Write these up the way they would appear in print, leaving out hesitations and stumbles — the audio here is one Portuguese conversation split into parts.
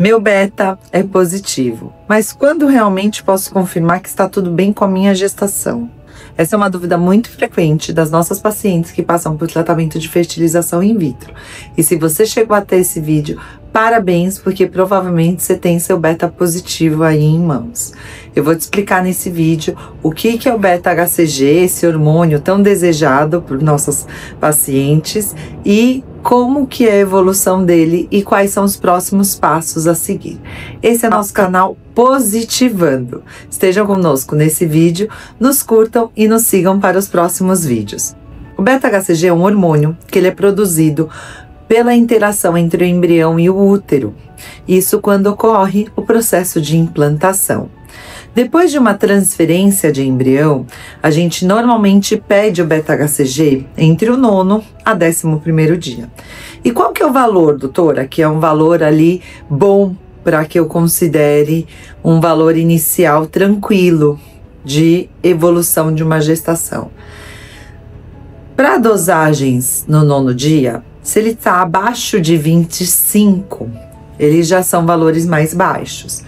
Meu beta é positivo, mas quando realmente posso confirmar que está tudo bem com a minha gestação? Essa é uma dúvida muito frequente das nossas pacientes que passam por tratamento de fertilização in vitro. E se você chegou até esse vídeo, parabéns, porque provavelmente você tem seu beta positivo aí em mãos. Eu vou te explicar nesse vídeo o que é o beta-HCG, esse hormônio tão desejado por nossas pacientes, e como que é a evolução dele e quais são os próximos passos a seguir. Esse é nosso canal Positivando. Estejam conosco nesse vídeo, nos curtam e nos sigam para os próximos vídeos. O beta-HCG é um hormônio que ele é produzido pela interação entre o embrião e o útero. Isso quando ocorre o processo de implantação. Depois de uma transferência de embrião, a gente normalmente pede o beta-HCG entre o 9º a 11º dia. E qual que é o valor, doutora? Que é um valor ali bom para que eu considere um valor inicial tranquilo de evolução de uma gestação. Para dosagens no 9º dia, se ele está abaixo de 25, eles já são valores mais baixos.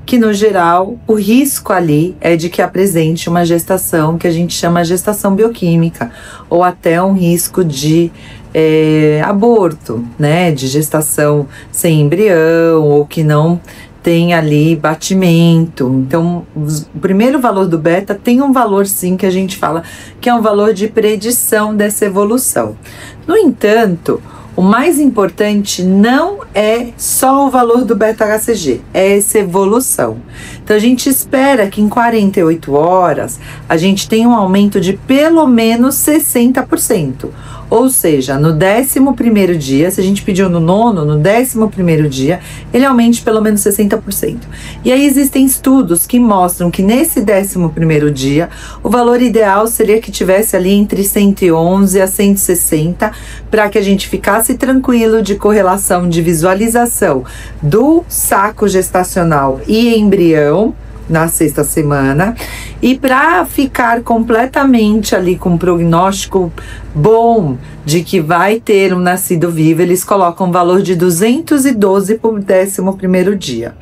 Que no geral, o risco ali é de que apresente uma gestação que a gente chama de gestação bioquímica, ou até um risco de aborto, né? De gestação sem embrião, ou que não tem ali batimento. Então, o primeiro valor do beta tem um valor sim que a gente fala que é um valor de predição dessa evolução. No entanto, o mais importante não é só o valor do beta-HCG, é essa evolução. Então, a gente espera que em 48 horas a gente tenha um aumento de pelo menos 60%. Ou seja, no 11º dia, se a gente pediu no 9º, no 11º dia, ele aumente pelo menos 60%. E aí existem estudos que mostram que nesse 11º dia, o valor ideal seria que tivesse ali entre 111 a 160, para que a gente ficasse tranquilo de correlação de visualização do saco gestacional e embrião na 6ª semana, e para ficar completamente ali com um prognóstico bom de que vai ter um nascido vivo, eles colocam um valor de 212 por 11º dia.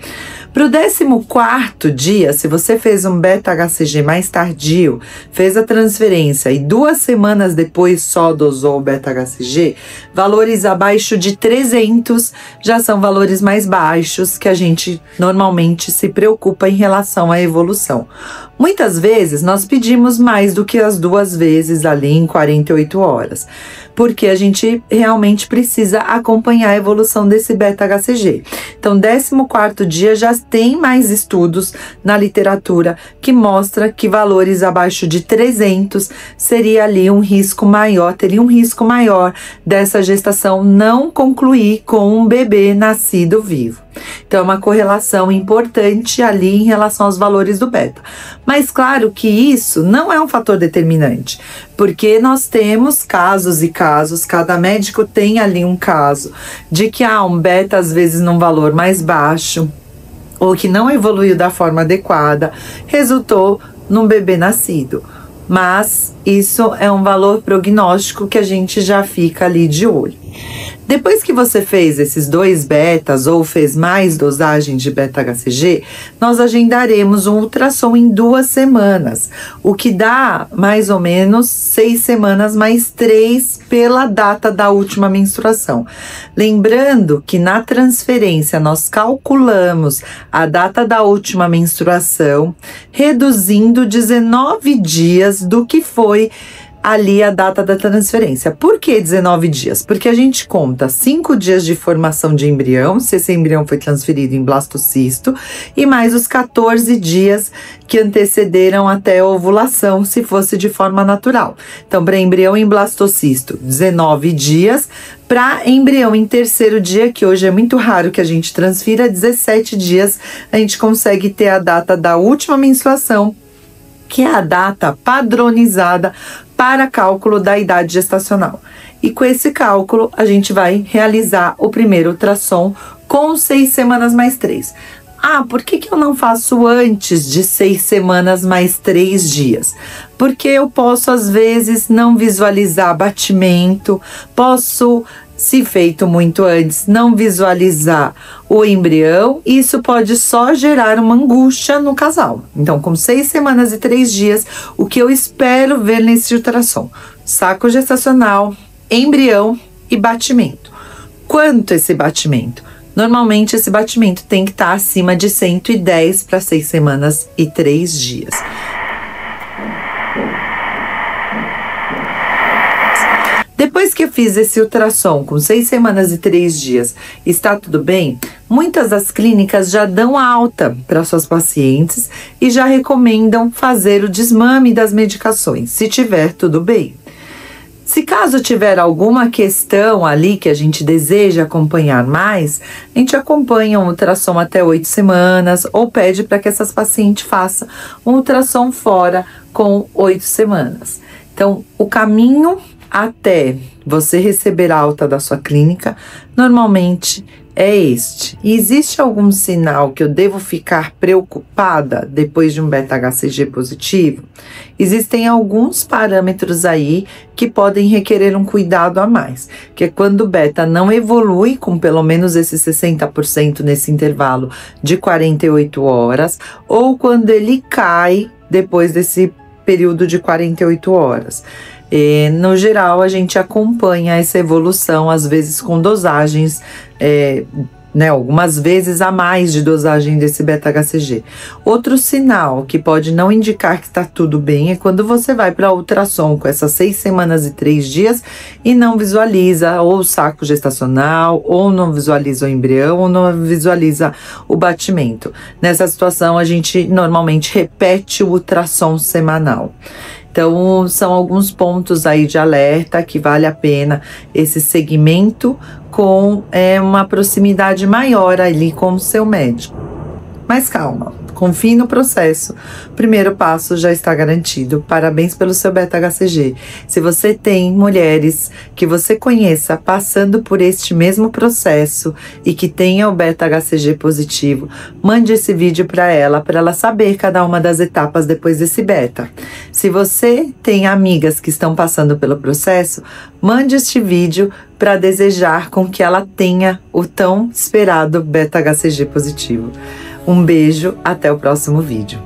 Para o 14º dia, se você fez um beta-HCG mais tardio, fez a transferência e 2 semanas depois só dosou o beta-HCG, valores abaixo de 300 já são valores mais baixos que a gente normalmente se preocupa em relação à evolução. Muitas vezes nós pedimos mais do que as 2 vezes ali em 48 horas, porque a gente realmente precisa acompanhar a evolução desse beta-HCG. Então, 14º dia já tem mais estudos na literatura que mostra que valores abaixo de 300 seria ali um risco maior, teria um risco maior dessa gestação não concluir com um bebê nascido vivo. Então, é uma correlação importante ali em relação aos valores do beta. Mas claro que isso não é um fator determinante, porque nós temos casos e casos, cada médico tem ali um caso de que há um beta às vezes num valor mais baixo, ou que não evoluiu da forma adequada, resultou num bebê nascido. Mas isso é um valor prognóstico que a gente já fica ali de olho. Depois que você fez esses 2 betas ou fez mais dosagem de beta-HCG, nós agendaremos um ultrassom em 2 semanas, o que dá mais ou menos 6 semanas mais 3 pela data da última menstruação. Lembrando que na transferência nós calculamos a data da última menstruação, reduzindo 19 dias do que foi ali a data da transferência. Por que 19 dias? Porque a gente conta 5 dias de formação de embrião, se esse embrião foi transferido em blastocisto, e mais os 14 dias que antecederam até a ovulação, se fosse de forma natural. Então, para embrião em blastocisto, 19 dias. Para embrião em 3º dia, que hoje é muito raro que a gente transfira, 17 dias, a gente consegue ter a data da última menstruação, que é a data padronizada para cálculo da idade gestacional. E com esse cálculo, a gente vai realizar o primeiro ultrassom com 6 semanas mais 3. Ah, por que eu não faço antes de 6 semanas mais 3 dias? Porque eu posso, às vezes, não visualizar batimento, posso Se feito muito antes, não visualizar o embrião, isso pode só gerar uma angústia no casal. Então, com 6 semanas e 3 dias, o que eu espero ver nesse ultrassom? Saco gestacional, embrião e batimento. Quanto esse batimento? Normalmente, esse batimento tem que estar acima de 110 para 6 semanas e 3 dias. Depois que eu fiz esse ultrassom com 6 semanas e 3 dias, está tudo bem? Muitas das clínicas já dão alta para suas pacientes e já recomendam fazer o desmame das medicações, se tiver tudo bem. Se caso tiver alguma questão ali que a gente deseja acompanhar mais, a gente acompanha um ultrassom até 8 semanas ou pede para que essas pacientes façam um ultrassom fora com 8 semanas. Então, o caminho até você receber a alta da sua clínica, normalmente é este. E existe algum sinal que eu devo ficar preocupada depois de um beta-HCG positivo? Existem alguns parâmetros aí que podem requerer um cuidado a mais, que é quando o beta não evolui com pelo menos esses 60% nesse intervalo de 48 horas, ou quando ele cai depois desse período de 48 horas. No geral, a gente acompanha essa evolução, às vezes com dosagens, algumas vezes a mais de dosagem desse beta-HCG. Outro sinal que pode não indicar que está tudo bem é quando você vai para ultrassom com essas 6 semanas e 3 dias e não visualiza ou o saco gestacional, ou não visualiza o embrião, ou não visualiza o batimento. Nessa situação, a gente normalmente repete o ultrassom semanal. Então, são alguns pontos aí de alerta que vale a pena esse segmento com uma proximidade maior ali com o seu médico. Mas calma, confie no processo. O primeiro passo já está garantido. Parabéns pelo seu beta-HCG. Se você tem mulheres que você conheça passando por este mesmo processo e que tenha o beta-HCG positivo, mande esse vídeo para ela saber cada uma das etapas depois desse beta. Se você tem amigas que estão passando pelo processo, mande este vídeo para desejar com que ela tenha o tão esperado beta-HCG positivo. Um beijo, até o próximo vídeo.